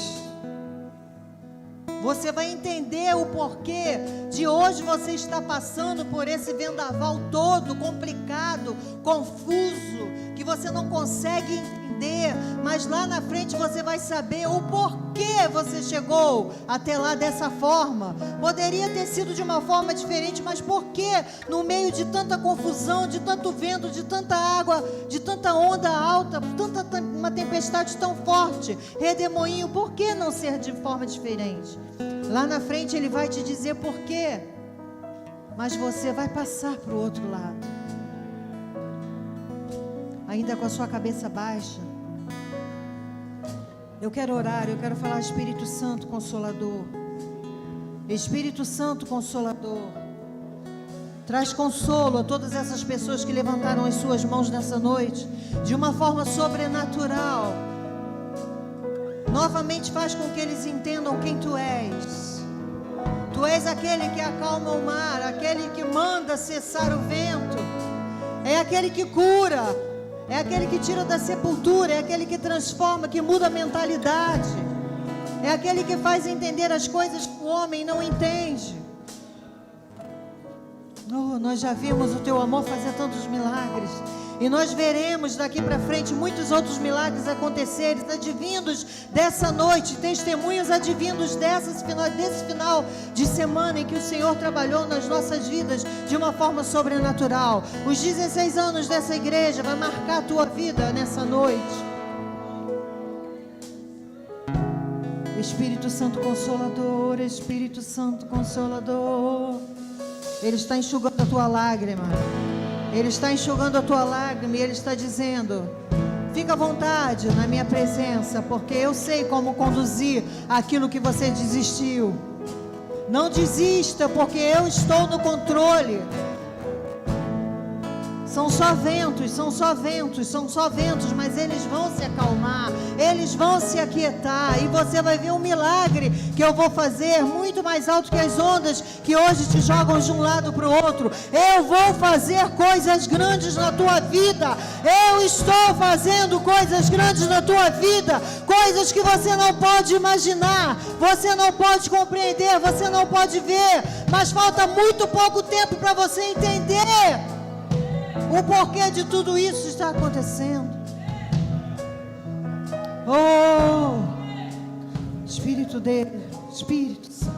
Você vai entender o porquê de hoje você está passando por esse vendaval todo complicado, confuso, que você não consegue entender, mas lá na frente você vai saber o porquê você chegou até lá dessa forma. Poderia ter sido de uma forma diferente, mas por que no meio de tanta confusão, de tanto vento, de tanta água, de tanta onda alta, uma tempestade tão forte, redemoinho, por que não ser de forma diferente? Lá na frente Ele vai te dizer por quê, mas você vai passar para o outro lado. ainda com a sua cabeça baixa. Eu quero orar, eu quero falar, Espírito Santo Consolador. Espírito Santo Consolador, traz consolo a todas essas pessoas que levantaram as suas mãos nessa noite, de uma forma sobrenatural. Novamente faz com que eles entendam quem Tu és. Tu és aquele que acalma o mar, aquele que manda cessar o vento, é aquele que cura, é aquele que tira da sepultura, é aquele que transforma, que muda a mentalidade, é aquele que faz entender as coisas que o homem não entende. Oh, nós já vimos o Teu amor fazer tantos milagres, e nós veremos daqui para frente muitos outros milagres acontecerem, advindos dessa noite, testemunhos advindos desse final de semana em que o Senhor trabalhou nas nossas vidas de uma forma sobrenatural. Os 16 anos dessa igreja vai marcar a tua vida nessa noite. Espírito Santo Consolador, Espírito Santo Consolador, Ele está enxugando a tua lágrima. Ele está enxugando a tua lágrima e Ele está dizendo: fica à vontade na minha presença, porque eu sei como conduzir aquilo que você desistiu. Não desista, porque eu estou no controle. São só ventos, são só ventos, são só ventos, mas eles vão se acalmar, eles vão se aquietar, e você vai ver um milagre que eu vou fazer muito mais alto que as ondas que hoje te jogam de um lado para o outro. Eu vou fazer coisas grandes na tua vida. Eu estou fazendo coisas grandes na tua vida, coisas que você não pode imaginar, você não pode compreender, você não pode ver, mas falta muito pouco tempo para você entender o porquê de tudo isso está acontecendo. Oh, Espírito dele, Espírito Santo.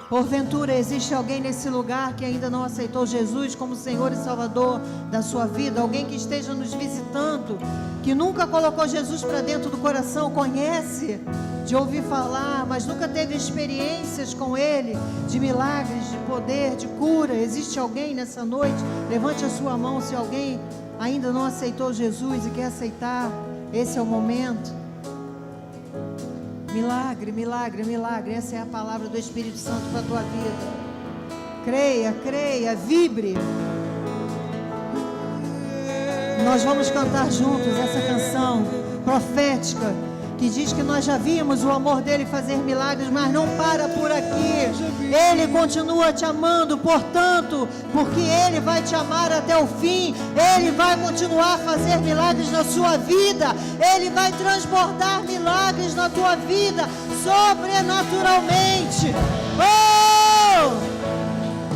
Porventura existe alguém nesse lugar que ainda não aceitou Jesus como Senhor e Salvador da sua vida? Alguém que esteja nos visitando, que nunca colocou Jesus para dentro do coração, conhece de ouvir falar, mas nunca teve experiências com Ele, de milagres, de poder, de cura. Existe alguém nessa noite? Levante a sua mão se alguém ainda não aceitou Jesus e quer aceitar. Esse é o momento. Milagre, milagre, milagre. Essa é a palavra do Espírito Santo para a tua vida. Creia, creia, vibre. Nós vamos cantar juntos essa canção profética que diz que nós já vimos o amor dele fazer milagres, mas não para por aqui. Ele continua te amando, portanto, porque ele vai te amar até o fim, ele vai continuar a fazer milagres na sua vida, ele vai transbordar milagres na tua vida, sobrenaturalmente. Oh!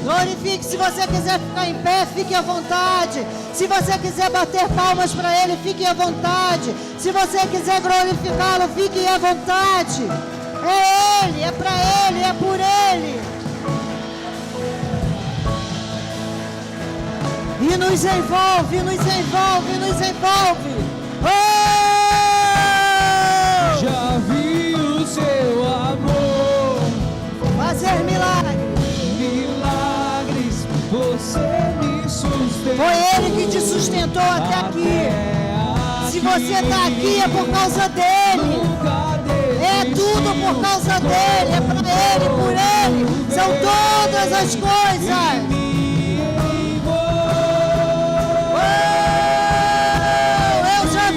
Glorifique. Se você quiser ficar em pé, fique à vontade. Se você quiser bater palmas para Ele, fique à vontade. Se você quiser glorificá-lo, fique à vontade. É Ele, é para Ele, é por Ele. E nos envolve, nos envolve, nos envolve. Oh! Já vi o seu amor fazer milagres. Você me sustentou. Foi Ele que te sustentou até aqui. Se você está aqui é por causa dEle. É tudo por causa dEle. É para Ele, por Ele. São todas as coisas. Oh, eu já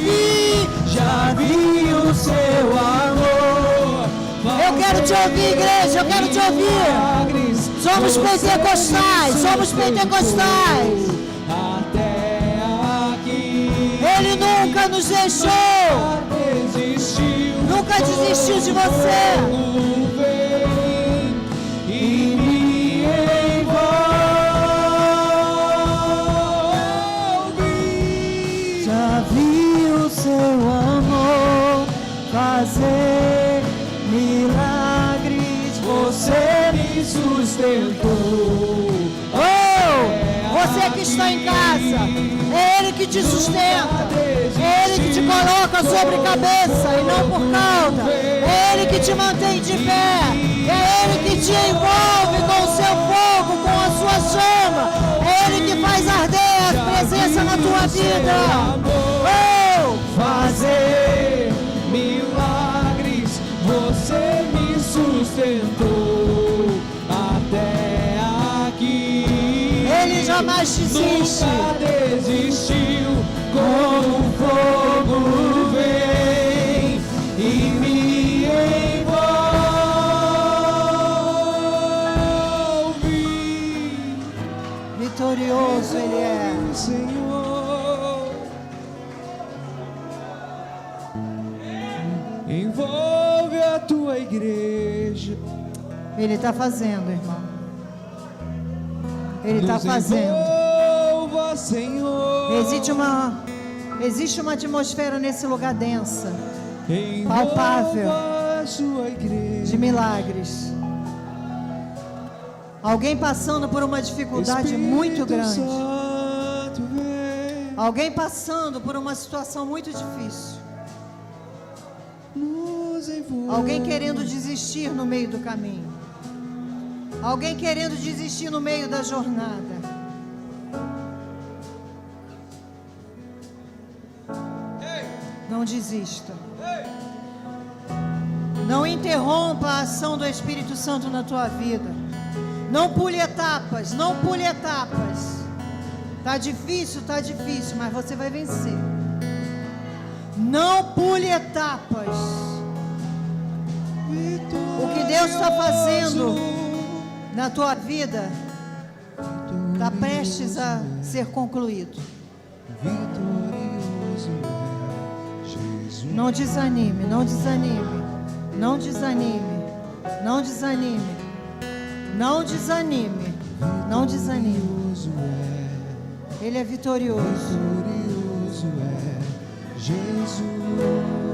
vi o seu amor. Eu quero te ouvir, igreja. Eu quero te ouvir. Somos pentecostais, somos pentecostais. Até aqui. Ele nunca nos deixou. Nunca desistiu de você. E me envolve. Já vi o seu amor fazer milagres. Você me sustentou. Oh, você que está em casa, é Ele que te sustenta, é Ele que te coloca sobre a cabeça e não por cauda, é Ele que te mantém de pé, é Ele que te envolve com o seu fogo, com a sua chama, é Ele que faz arder vida. Fazer milagres, você me sustentou até aqui. Ele jamais desiste. Nunca desistiu. Como o fogo vem e me envolve. Vitorioso Ele é. Senhor, envolve a tua igreja. Ele está fazendo, irmão. Ele está Nos fazendo. envolva, Senhor. Existe uma atmosfera nesse lugar densa, Envolva palpável, a sua igreja. de milagres. Alguém passando por uma dificuldade muito grande. Santo, vem. Alguém passando por uma situação muito difícil. Nos envolva. Alguém querendo desistir no meio do caminho. Alguém querendo desistir no meio da jornada. Não desista. Não interrompa a ação do Espírito Santo na tua vida. Não pule etapas, não pule etapas. Tá difícil, mas você vai vencer. Não pule etapas. O que Deus está fazendo na tua vida está prestes a ser concluído. Vitorioso é Jesus. Não desanime, não desanime, não desanime, não desanime, não desanime, não desanime. Vitorioso é, Ele é vitorioso. vitorioso é Jesus.